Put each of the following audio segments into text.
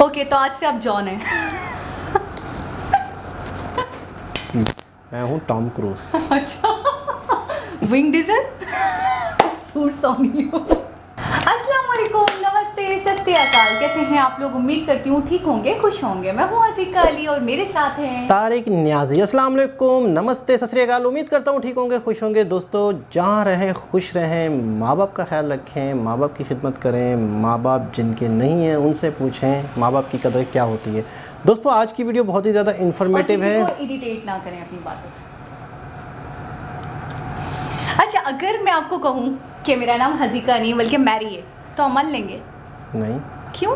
Okay, तो आज से आप जॉन हैं। मैं हूँ टॉम क्रूज। अच्छा, wing diesel suits on you. अस्सलाम वालेकुम, नमस्ते, सत श्री अकाल। कैसे हैं आप लोग? उम्मीद करती हूँ ठीक होंगे, खुश होंगे। मैं हूँ हसीका अली और मेरे साथ हैं तारिक न्याजी। अस्सलाम वालेकुम, नमस्ते, सत श्री अकाल। उम्मीद करता हूँ ठीक होंगे, खुश होंगे। दोस्तों, जहाँ रहें खुश रहें, माँ बाप का ख्याल रखें, माँ बाप की खिदमत करें। माँ बाप जिनके नहीं हैं उनसे पूछें माँ बाप की कदर क्या होती है। दोस्तों, आज की वीडियो बहुत ही ज़्यादा इन्फॉर्मेटिव है। इरिटेट ना करें अपनी बातों से। अच्छा, अगर मैं आपको कहूँ कि मेरा नाम हसीका नहीं बल्कि मैरी है, तो आप मान लेंगे? नहीं। क्यों?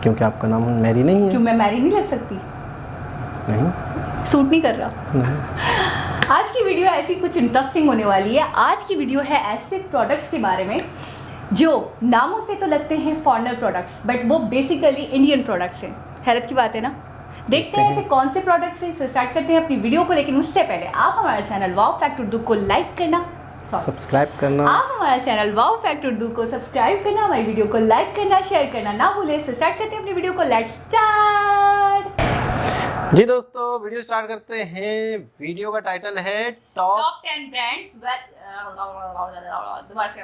क्योंकि आपका नाम मैरी नहीं है। क्यों, मैं मैरी नहीं लग सकती? नहीं, सूट नहीं कर रहा। नहीं। आज की वीडियो ऐसी कुछ इंटरेस्टिंग होने वाली है। आज की वीडियो है ऐसे प्रोडक्ट्स के बारे में जो नामों से तो लगते हैं फॉरेनर प्रोडक्ट्स, बट वो बेसिकली इंडियन प्रोडक्ट्स हैं। हैरत की बात है ना। देखते हैं ऐसे कौन से प्रोडक्ट्स हैं। स्टार्ट करते हैं अपनी वीडियो को, लेकिन उससे पहले आप हमारा चैनल वाओ फैक्ट उर्दू को लाइक करना, सब्सक्राइब करना। आप हमारा चैनल वाओ फैक्ट उर्दू को सब्सक्राइब करना, हमारी वीडियो को लाइक करना, शेयर करना ना भूलें। स्टार्ट करते हैं अपनी वीडियो को। Let's start. जी दोस्तों, वीडियो स्टार्ट करते हैं। वीडियो का टाइटल है टॉप 10 ब्रांड्स। दोबारा से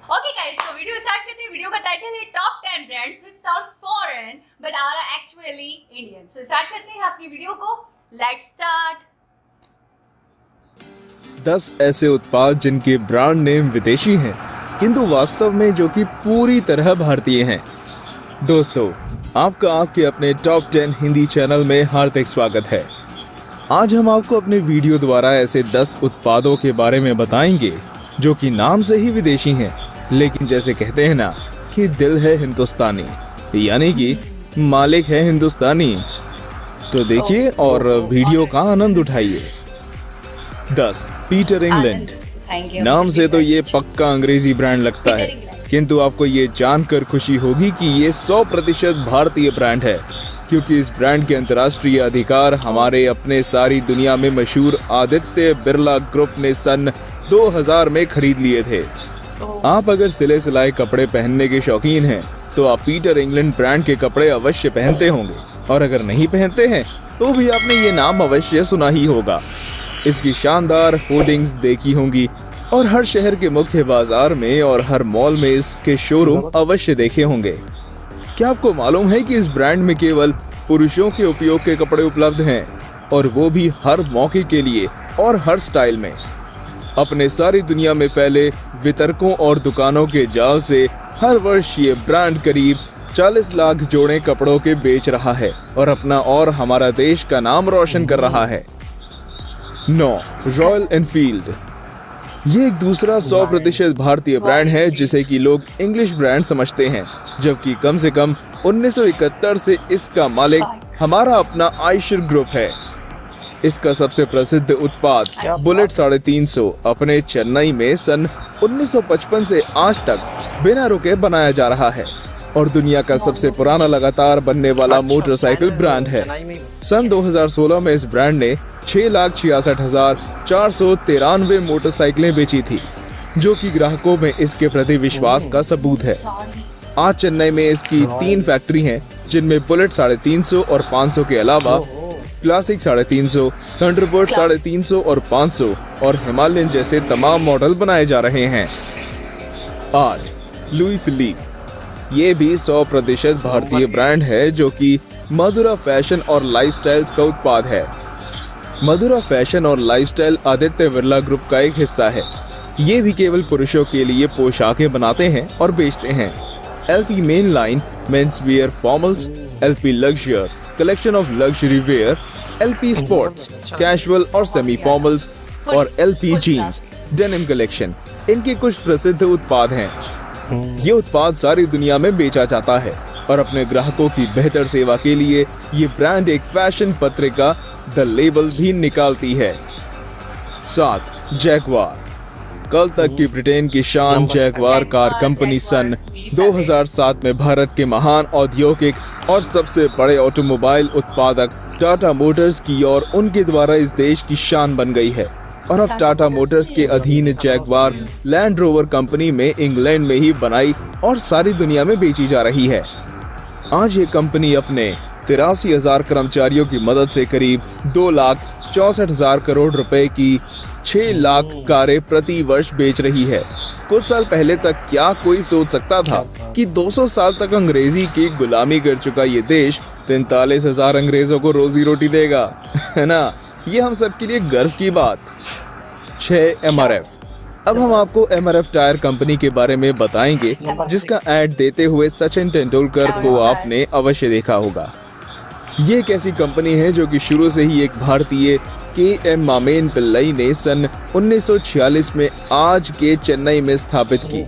ओके गाइस, तो वीडियो स्टार्ट करते हैं। वीडियो का टाइटल है top 10 brands which sounds foreign but are actually Indian. So start करते हैं अपनी वीडियो को। Let's start. 10 ऐसे उत्पाद जिनके ब्रांड नेम विदेशी हैं किंतु वास्तव में जो कि पूरी तरह भारतीय हैं। दोस्तों, आपका आपके अपने टॉप 10 हिंदी चैनल में हार्दिक स्वागत है। आज हम आपको अपने वीडियो द्वारा ऐसे 10 उत्पादों के बारे में बताएंगे जो कि नाम से ही विदेशी हैं, लेकिन जैसे कहते हैं ना कि दिल है हिंदुस्तानी, यानी कि मालिक है हिंदुस्तानी। तो देखिए और वीडियो का आनंद उठाइए। 10 पीटर इंग्लैंड। नाम से तो ये पक्का अंग्रेजी ब्रांड लगता है, किंतु आपको ये जानकर खुशी होगी कि ये 100% भारतीय ब्रांड है, क्योंकि इस ब्रांड के अंतर्राष्ट्रीय अधिकार हमारे अपने सारी दुनिया में मशहूर आदित्य बिरला ग्रुप ने सन 2000 में खरीद लिए थे। आप अगर सिले सिलाए कपड़े पहनने के शौकीन हैं तो आप पीटर इंग्लैंड ब्रांड के कपड़े अवश्य पहनते होंगे, और अगर नहीं पहनते हैं तो भी आपने ये नाम अवश्य सुना ही होगा। इसकी शानदार होर्डिंग्स देखी होंगी और हर शहर के मुख्य बाजार में और हर मॉल में इसके शोरूम अवश्य देखे होंगे। क्या आपको मालूम है कि इस ब्रांड में केवल पुरुषों के उपयोग के कपड़े उपलब्ध हैं, और वो भी हर मौके के लिए और हर स्टाइल में। अपने सारी दुनिया में फैले वितरकों और दुकानों के जाल से हर वर्ष ये ब्रांड करीब 40 लाख जोड़े कपड़ों के बेच रहा है और अपना और हमारा देश का नाम रोशन कर रहा है। 9 रॉयल एनफील्ड। ये एक दूसरा 100% भारतीय ब्रांड है जिसे कि लोग इंग्लिश ब्रांड समझते हैं, जबकि कम से कम 1971 से इसका मालिक हमारा अपना आयशर ग्रुप है। इसका सबसे प्रसिद्ध उत्पाद बुलेट 350 अपने चेन्नई में सन 1955 से आज तक बिना रुके बनाया जा रहा है और दुनिया का सबसे पुराना लगातार बनने वाला मोटरसाइकिल ब्रांड है। सन 2016 में इस ब्रांड ने 6,66,493 मोटरसाइकिलें बेची थी, जो कि ग्राहकों में इसके प्रति विश्वास का सबूत है। आज चेन्नई में इसकी 3 फैक्ट्री हैं, जिनमें बुलेट 350 और 500 के अलावा क्लासिक 350, थंडरबर्ड 350 और 500 और हिमालयन जैसे तमाम मॉडल बनाए जा रहे हैं। 8 लुई फिलिप। ये भी 100% भारतीय ब्रांड है जो कि मधुरा फैशन और लाइफस्टाइल्स का उत्पाद है। मधुरा फैशन और लाइफस्टाइल आदित्य बिरला ग्रुप का एक हिस्सा है। ये भी केवल पुरुषों के लिए पोशाकें बनाते हैं और बेचते हैं। LP main line men's wear formals, LP Luxure collection of luxury wear, LP sports casual और सेमी फॉर्मल्स और एलपी जीन्स डेनिम कलेक्शन इनके कुछ प्रसिद्ध उत्पाद हैं। ये उत्पाद सारी दुनिया में बेचा जाता है और अपने ग्राहकों की बेहतर सेवा के लिए ये ब्रांड एक फैशन पत्रिका द लेबल भी निकालती है। 7 जैगवार। कल तक की ब्रिटेन की शान जैगवार कार कंपनी सन 2007 में भारत के महान औद्योगिक और सबसे बड़े ऑटोमोबाइल उत्पादक टाटा मोटर्स की और उनके द्वारा इस देश की शान बन गई है। और अब टाटा मोटर्स के अधीन जैगवार लैंड रोवर कंपनी में इंग्लैंड में ही बनाई और सारी दुनिया में बेची जा रही है। आज ये कंपनी अपने 83,000 कर्मचारियों की मदद से करीब 2,64,000 करोड़ रुपए की 6 लाख कारें प्रति वर्ष बेच रही है। कुछ साल पहले तक क्या कोई सोच सकता था कि 200 साल तक अंग्रेजी की गुलामी कर चुका ये देश 43,000 अंग्रेजों को रोजी रोटी देगा, है ना? ये हम सब के लिए गर्व की बात। 6 MRF। अब हम आपको MRF टायर कंपनी के बारे में बताएंगे, जिसका ऐड देते हुए सचिन तेंदुलकर को आपने अवश्य देखा होगा। ये एक ऐसी कंपनी है जो कि शुरू से ही एक भारतीय KM मामेन पिल्लई ने सन 1946 में आज के चेन्नई में स्थापित की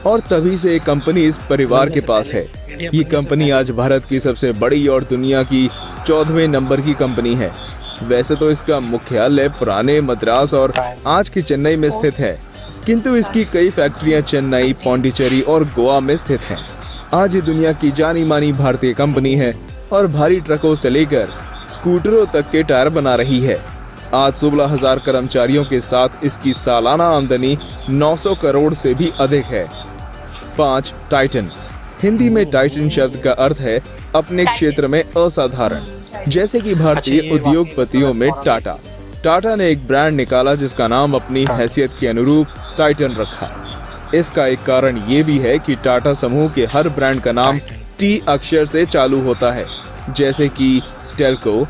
और तभी से ये कंपनी इस परिवार के पास है। ये कंपनी आज भारत की सबसे बड़ी और दुनिया की 14वें नंबर की कंपनी है। वैसे तो इसका मुख्यालय पुराने मद्रास और आज की चेन्नई में स्थित है, किंतु इसकी कई फैक्ट्रियां चेन्नई, पौंडीचेरी और गोवा में स्थित हैं। आज ये दुनिया की जानी मानी भारतीय कंपनी है और भारी ट्रकों से लेकर स्कूटरों तक के टायर बना रही है। आज 16,000 कर्मचारियों के साथ इसकी सालाना आमदनी 900 करोड़ से भी अधिक है। 5. टाइटन। हिंदी में टाइटन शब्द का अर्थ है अपने क्षेत्र में असाधारण, जैसे कि भारतीय उद्योगपतियों में टाटा। टाटा ने एक ब्रांड निकाला जिसका नाम अपनी हैसियत के अनुरूप टाइटन रखा। इसका एक कारण ये भी है कि टाटा समूह के हर ब्रांड का नाम T अक्षर से चालू होता है, जैसे कि टेल्को,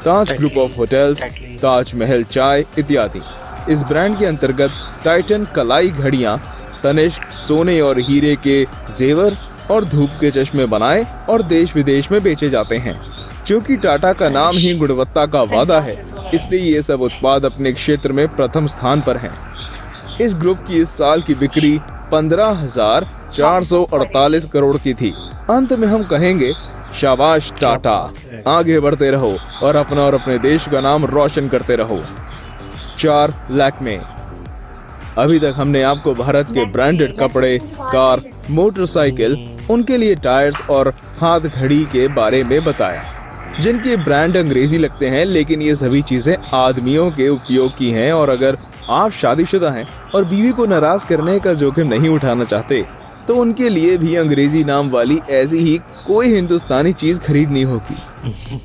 ताज group of hotels, Taj Mahal चाय इत्यादि। इस ब्रांड के अंतर्गत टाइटन कलाई घड़ियां, तनिष्क सोने और हीरे के जेवर और धूप के चश्मे बनाए और देश विदेश में बेचे जाते हैं। क्योंकि टाटा का नाम ही गुणवत्ता का वादा है, इसलिए ये सब उत्पाद अपने क्षेत्र में प्रथम स्थान पर हैं। इस ग्रुप की इस साल की बिक्री 15,448 करोड़ की थी। अंत में हम कहेंगे शाबाश टाटा, आगे बढ़ते रहो और अपने देश का नाम रोशन करते रहो। 4. लैक्मे। अभी तक हमने आपको भारत के ब्रांडेड कपड़े, कार, मोटरसाइकिल, उनके लिए टायर्स और हाथ घड़ी के बारे में बताया, जिनके ब्रांड अंग्रेजी लगते हैं, लेकिन ये सभी चीजें आदमियों के उपयोग की हैं। और अगर आप शादीशुदा हैं और बीवी को नाराज करने का जोखिम नहीं उठाना चाहते, तो उनके लिए भी अंग्रेजी नाम वाली ऐसी ही कोई हिंदुस्तानी चीज खरीदनी होगी।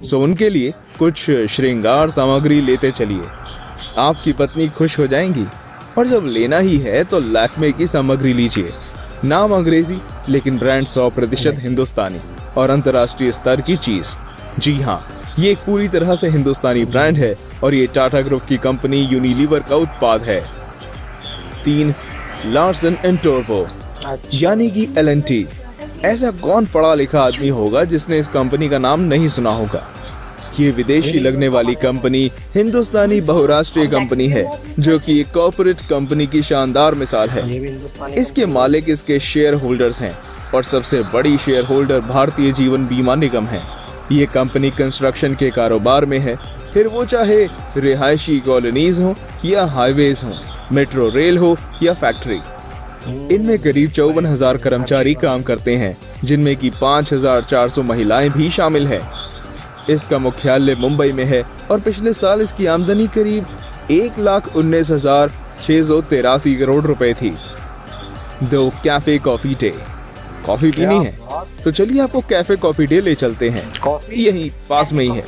सो उनके लिए कुछ श्रृंगार सामग्री लेते चलिए, आपकी पत्नी खुश हो जाएंगी। और जब लेना ही है तो लैक्मे की सामग्री लीजिए। नाम अंग्रेजी लेकिन ब्रांड 100% हिंदुस्तानी और अंतर्राष्ट्रीय स्तर की चीज। जी हाँ, ये एक पूरी तरह से हिंदुस्तानी ब्रांड है और ये टाटा ग्रुप की कंपनी यूनिलीवर का उत्पाद है। 3. लार्सन एंड टोब्रो, यानी कि L&T। ऐसा कौन पढ़ा लिखा आदमी होगा जिसने इस कंपनी का नाम नहीं सुना होगा। ये विदेशी लगने वाली कंपनी हिंदुस्तानी बहुराष्ट्रीय कंपनी है, जो कि एक कॉर्पोरेट कंपनी की शानदार मिसाल है। इसके मालिक इसके शेयर होल्डर्स हैं और सबसे बड़ी शेयर होल्डर भारतीय जीवन बीमा निगम है। ये कंपनी कंस्ट्रक्शन के कारोबार में है, फिर वो चाहे रिहायशी कॉलोनीज हो या हाईवेज हो, मेट्रो रेल हो या फैक्ट्री। इनमें करीब 54,000 कर्मचारी काम करते हैं, जिनमें की 5,400 महिलाएं भी शामिल है। इसका मुख्यालय मुंबई में है और पिछले साल इसकी आमदनी करीब 1,19,683 करोड़ रुपए थी। 2. Cafe coffee day. कॉफी पीनी है तो चलिए आपको कैफे कॉफी डे ले चलते हैं, यही पास में ही है।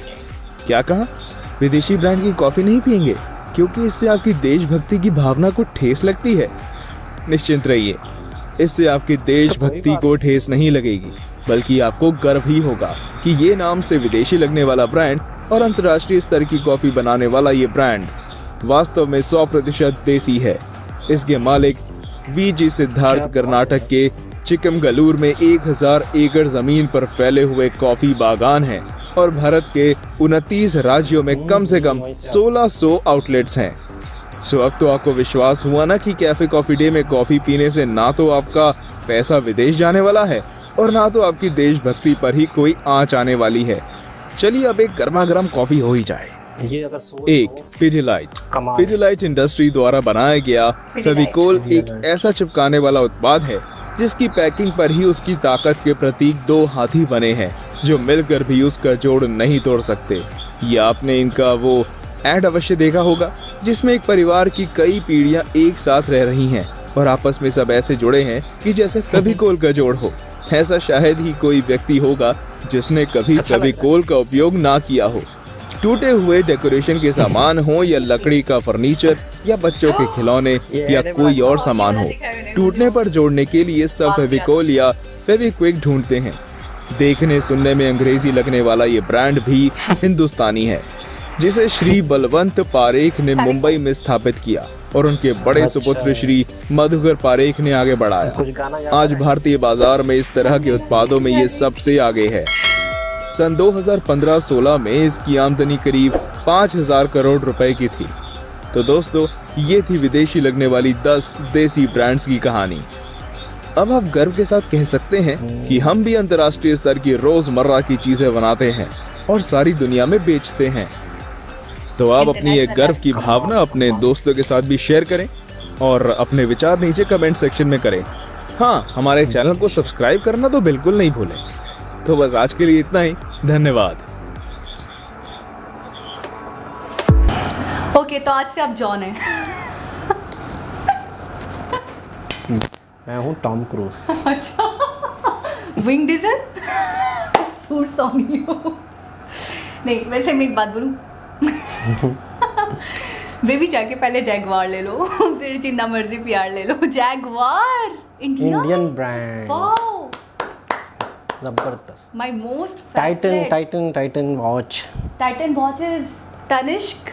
क्या कहा? विदेशी ब्रांड की कॉफी नहीं पियेंगे क्योंकि इससे आपकी देशभक्ति की भावना को ठेस लगती है? निश्चिंत रहिए, इससे आपकी देशभक्ति को ठेस नहीं लगेगी, बल्कि आपको गर्व ही होगा कि ये नाम से विदेशी लगने वाला ब्रांड और अंतर्राष्ट्रीय स्तर की कॉफी बनाने वाला ये ब्रांड वास्तव में 100% देसी है। इसके मालिक VG सिद्धार्थ कर्नाटक के चिकमगलूर में 1,000 एकड़ जमीन पर फैले हुए कॉफी बागान हैं और भारत के 29 राज्यों में कम से कम 1,600 आउटलेट्स हैं। सो अब तो आपको विश्वास हुआ ना कि कैफे कॉफी डे में कॉफी पीने से ना तो आपका पैसा विदेश जाने वाला है और ना तो आपकी देशभक्ति पर ही कोई आंच आने वाली है। चलिए अब एक गर्मा गर्म कॉफी हो ही जाए। 1. पिडिलाइट। पिडिलाइट इंडस्ट्री द्वारा बनाया गया फेविकोल एक ऐसा चिपकाने वाला उत्पाद है जिसकी पैकिंग पर ही उसकी ताकत के प्रतीक 2 हाथी बने हैं जो मिलकर भी उसका जोड़ नहीं तोड़ सकते। ये आपने इनका वो ऐड अवश्य देखा होगा जिसमें एक परिवार की कई पीढ़ियां एक साथ रह रही हैं और आपस में सब ऐसे जुड़े हैं कि जैसे फेविकोल का जोड़ हो। ऐसा शायद ही कोई व्यक्ति होगा जिसने कभी अच्छा फेविकोल का उपयोग ना किया हो। टूटे हुए डेकोरेशन के सामान हो या लकड़ी का फर्नीचर या बच्चों के खिलौने या कोई और सामान हो, टूटने पर जोड़ने के लिए सब फेविकोल या फेविक्विक ढूंढते हैं। देखने सुनने में अंग्रेजी लगने वाला ये ब्रांड भी हिंदुस्तानी है, जिसे श्री बलवंत पारेख ने मुंबई में स्थापित किया और उनके बड़े सुपुत्र श्री मधुकर पारेख ने आगे बढ़ाया। आज भारतीय बाजार में इस तरह के उत्पादों में ये सबसे आगे है। सन 2015-16 में इसकी आमदनी करीब 5,000 करोड़ रुपए की थी। तो दोस्तों, ये थी विदेशी लगने वाली 10 देसी ब्रांड्स की कहानी। अब आप गर्व के साथ कह सकते हैं कि हम भी अंतर्राष्ट्रीय स्तर की रोजमर्रा की चीजें बनाते हैं और सारी दुनिया में बेचते हैं। तो आप अपनी ये गर्व की भावना अपने दोस्तों के साथ भी शेयर करें और अपने विचार नीचे कमेंट सेक्शन में करें। हाँ, हमारे चैनल को सब्सक्राइब करना तो बिल्कुल नहीं भूलें। तो बस आज के लिए इतना ही। धन्यवाद। ओके, तो आज से आप जॉन हैं। मैं हूँ टॉम क्रूज। अच्छा, wing diesel suits on you. नहीं, वैसे मैं एक बात बोलूं, बेबी जाके पहले जैगवार ले लो, फिर जितना मर्जी प्यार ले लो। जैगवार इंडियन ब्रांड, वाओ, जबरदस्त। My most Titan watch. Titan watch is Tanishq.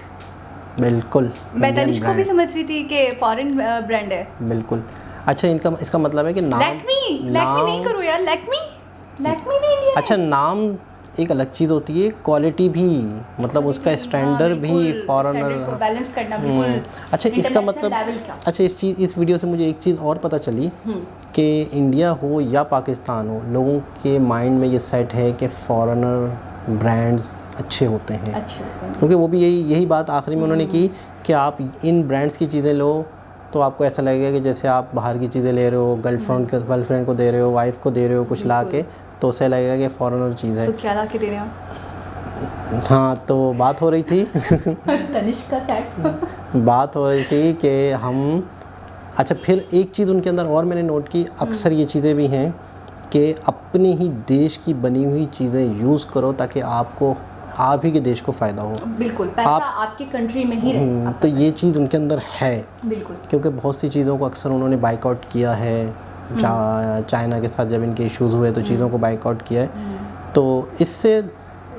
बिल्कुल, मैं Indian तनिष्क को भी brand। समझ रही थी कि फॉरेन ब्रांड है। बिल्कुल। अच्छा, इनका इसका मतलब है कि नाम लैक्मी नहीं करो यार, लैक्मी भी इंडियन। अच्छा, नाम एक अलग चीज़ होती है, क्वालिटी भी, मतलब उसका स्टैंडर्ड भी फॉरेनर को बैलेंस करना बिल्कुल। अच्छा, इसका मतलब अच्छा, इस वीडियो से मुझे एक चीज़ और पता चली कि इंडिया हो या पाकिस्तान हो, लोगों के माइंड में ये सेट है कि फॉरेनर ब्रांड्स अच्छे होते हैं, क्योंकि वो भी यही बात आखिरी में उन्होंने की कि आप इन ब्रांड्स की चीज़ें लो तो आपको ऐसा लगेगा कि जैसे आप बाहर की चीज़ें ले रहे हो, गर्लफ्रेंड को दे रहे हो, वाइफ को दे रहे हो कुछ ला के, तो उसे लगेगा कि फॉरेनर चीज़ है। तो क्या ला के दे रहे हो? हाँ, तो बात हो रही थी तनिष्क का सेट। बात हो रही थी कि हम, अच्छा, फिर एक चीज़ उनके अंदर और मैंने नोट की, अक्सर ये चीज़ें भी हैं कि अपने ही देश की बनी हुई चीज़ें यूज़ करो ताकि आपको आप ही के देश को फ़ायदा हो। बिल्कुल, पैसा आपकी कंट्री में ही रहे। तो ये चीज़ उनके अंदर है, बिल्कुल, क्योंकि बहुत सी चीज़ों को अक्सर उन्होंने बाइकआउट किया है। चाइना के साथ जब इनके इश्यूज़ हुए तो चीज़ों को बाइकआउट किया है। तो इससे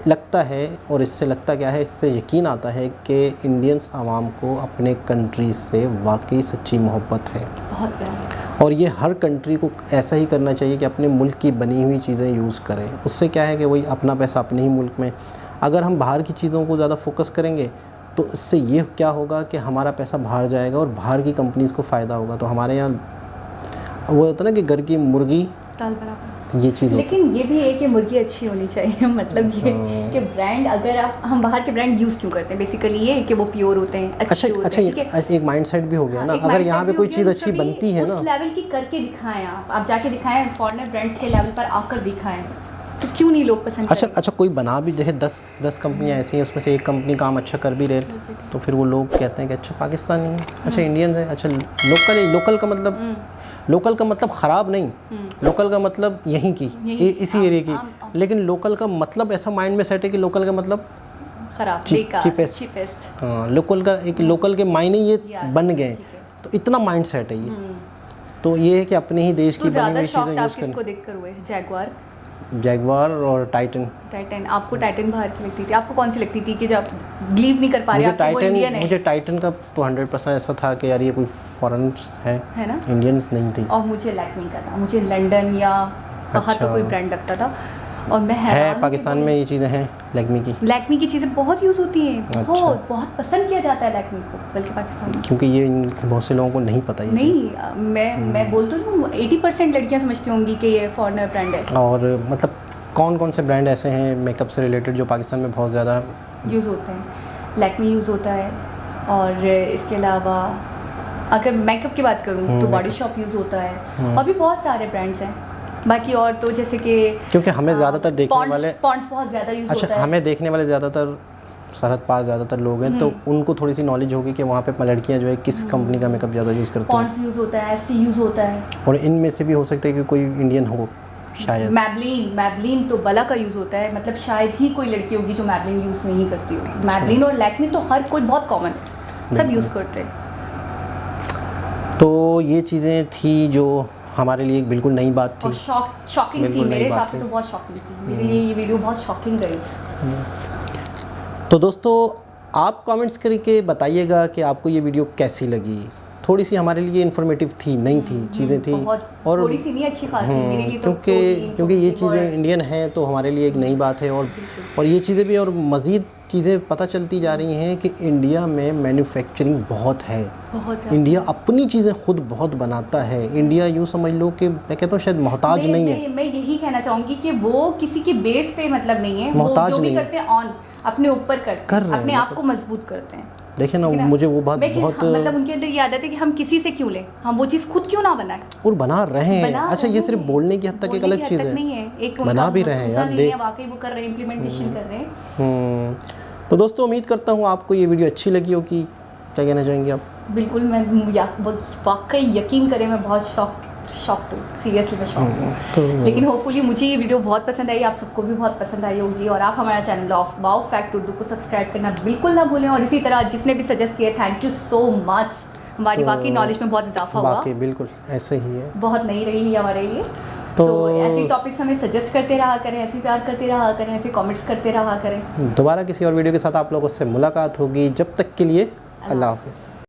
लगता है, और इससे लगता क्या है, इससे यकीन आता है कि इंडियंस आवाम को अपने कंट्री से वाकई सच्ची मोहब्बत है। बहुत प्यार। और ये हर कंट्री को ऐसा ही करना चाहिए कि अपने मुल्क की बनी हुई चीज़ें यूज़ करें। उससे क्या है कि वही अपना पैसा अपने ही मुल्क में, अगर हम बाहर की चीज़ों को ज़्यादा फोकस करेंगे तो इससे ये क्या होगा कि हमारा पैसा बाहर जाएगा और बाहर की कंपनीज़ को फ़ायदा होगा। तो हमारे यहाँ वो होता है ना कि घर की मुर्गी दाल बराबर, ये चीज़। लेकिन ये भी है कि मुर्गी अच्छी होनी चाहिए। मतलब ये कि ब्रांड, अगर हम बाहर के ब्रांड यूज़ क्यों करते हैं, बेसिकली ये है कि वो प्योर होते हैं, अच्छे होते हैं। अच्छा, एक माइंडसेट भी हो गया ना, अगर यहाँ पे कोई चीज़ अच्छी बनती है ना, उस लेवल की करके दिखाएं। आप जाके दिखाएं, फॉरेनर ब्रांड्स के लेवल पर आकर दिखाएं, तो क्यों नहीं लोग पसंद करेंगे? अच्छा, कोई बना भी, जैसे 10 कंपनियाँ ऐसी हैं, उसमें से एक कंपनी काम अच्छा कर भी रहे, तो फिर वो लोग कहते हैं कि अच्छा पाकिस्तानी है, अच्छा इंडियन है, अच्छा लोकल का मतलब, लोकल का मतलब ख़राब नहीं, लोकल का मतलब यहीं की, इसी एरिया की। लेकिन लोकल का मतलब ऐसा माइंड में सेट है कि लोकल का मतलब ख़राब, चीपेस्ट। हाँ, लोकल के मायने ये बन गए, तो इतना माइंड सेट है ये। तो ये है कि अपने ही देश की बनी हुई चीज़ें यूज़ करें। किसको देखकर हुए? जैगवार और टाइटन। आपको टाइटन बाहर की लगती थी? आपको कौन सी लगती थी कि जब बिलीव नहीं कर पा रहे आप वो इंडियन है? मुझे टाइटन का तो 100% ऐसा था कि यार ये कोई फॉरेन है ना, इंडियंस नहीं थी। और मुझे लैक्मी का था, मुझे लंदन या बाहर का कोई ब्रांड लगता था। और मैं है पाकिस्तान में ये चीज़ें हैं, लैक्मी की चीज़ें बहुत यूज़ होती हैं। बहुत पसंद किया जाता है लैक्मी को, बल्कि पाकिस्तान में, क्योंकि ये बहुत से लोगों को नहीं पता। नहीं, मैं बोल तो रही हूँ, 80% लड़कियाँ समझती होंगी कि ये फॉरेनर ब्रांड है। और मतलब कौन से ब्रांड ऐसे हैं मेकअप से रिलेटेड जो पाकिस्तान में बहुत ज़्यादा यूज़ होते हैं? लैक्मी यूज़ होता है, और इसके अलावा अगर मेकअप की बात करूँ तो बॉडी शॉप यूज़ होता है, और भी बहुत सारे ब्रांड्स हैं। बाकी और तो जैसे कि, क्योंकि हमें ज़्यादातर देखने वाले पॉन्ड्स बहुत ज़्यादा यूज़ होता है। अच्छा, हमें देखने वाले ज़्यादातर सरहद पास ज़्यादातर लोग हैं, तो उनको थोड़ी सी नॉलेज होगी कि वहाँ पे लड़कियाँ जो है किस कंपनी का मेकअप ज़्यादा यूज़ करती हैं। पॉन्ड्स यूज़ होता है, एसटी यूज़ होता है, और इनमें से भी हो सकता है कि कोई इंडियन हो। शायद मैबलिन तो बला का यूज़ होता है, मतलब शायद ही कोई लड़की होगी जो मैबलिन यूज़ नहीं करती होगी। मैबलिन और लैक्मे तो हर कोई बहुत कॉमन है, सब यूज़ करते हैं। तो ये चीज़ें थी जो हमारे लिए बिल्कुल नई बात थी और शॉकिंग थी, बिल्कुल मेरे नई हिसाब बात से थी। तो बहुत शॉकिंग थी। मेरे लिए ये वीडियो बहुत शॉकिंग रही। तो दोस्तों आप कमेंट्स करके बताइएगा कि आपको ये वीडियो कैसी लगी। थोड़ी सी हमारे लिए इन्फॉर्मेटिव थी, नई थी, चीज़ें थी और थोड़ी सी नहीं अच्छी खासी मेरे लिए तो क्योंकि ये चीज़ें इंडियन हैं तो हमारे लिए एक नई बात है। और ये चीज़ें भी और मज़ीद चीज़ें पता चलती जा रही हैं कि इंडिया में मैन्युफैक्चरिंग बहुत है, इंडिया अपनी चीज़ें खुद बहुत बनाता है। इंडिया यूँ समझ लो कि मैं कहता हूँ शायद मोहताज नहीं है। मैं यही कहना चाहूँगी कि वो किसी के बेस पे मतलब नहीं है, मोहताज वो जो भी नहीं है। करते हैं ऑन अपने ऊपर करते हैं, अपने आप को मजबूत करते हैं। देखे ना, मुझे वो बात बहुत मतलब उनके अंदर ये आदत है कि हम किसी से क्यों लें, हम वो चीज़ खुद क्यों ना बनाएं और बना रहे हैं। अच्छा ये सिर्फ बोलने की हद तक एक अलग चीज़ है, नहीं है, एक बना भी रहे हैं यार, देख वाकई वो कर रहे हैं, इम्प्लीमेंटेशन कर रहे हैं। तो दोस्तों उम्मीद करता हूँ आपको ये वीडियो अच्छी लगी होगी। क्या कहना चाहेंगे आप? बिल्कुल, मैं वाकई यकीन करें मैं बहुत शॉक हूँ, सीरियसली मैं शॉक हूँ। लेकिन होपफुली मुझे ये वीडियो बहुत पसंद आई, आप सबको भी बहुत पसंद आई होगी। और आप हमारा चैनल वाओ फैक्ट उर्दू को सब्सक्राइब करना बिल्कुल ना भूलें। और इसी तरह जिसने भी सजेस्ट किया, थैंक यू सो मच। हमारी वाकई नॉलेज में बहुत इजाफा हुआ। बाकी बिल्कुल ऐसे ही है, बहुत नई रही है हमारे लिए। तो ऐसे टॉपिक्स हमें सजेस्ट करते रहा करें, ऐसे प्यार करते रहा करें, ऐसे कमेंट्स करते रहा करें। दोबारा किसी और वीडियो के साथ आप लोगों से मुलाकात होगी। जब तक के लिए अल्लाह हाफिज़।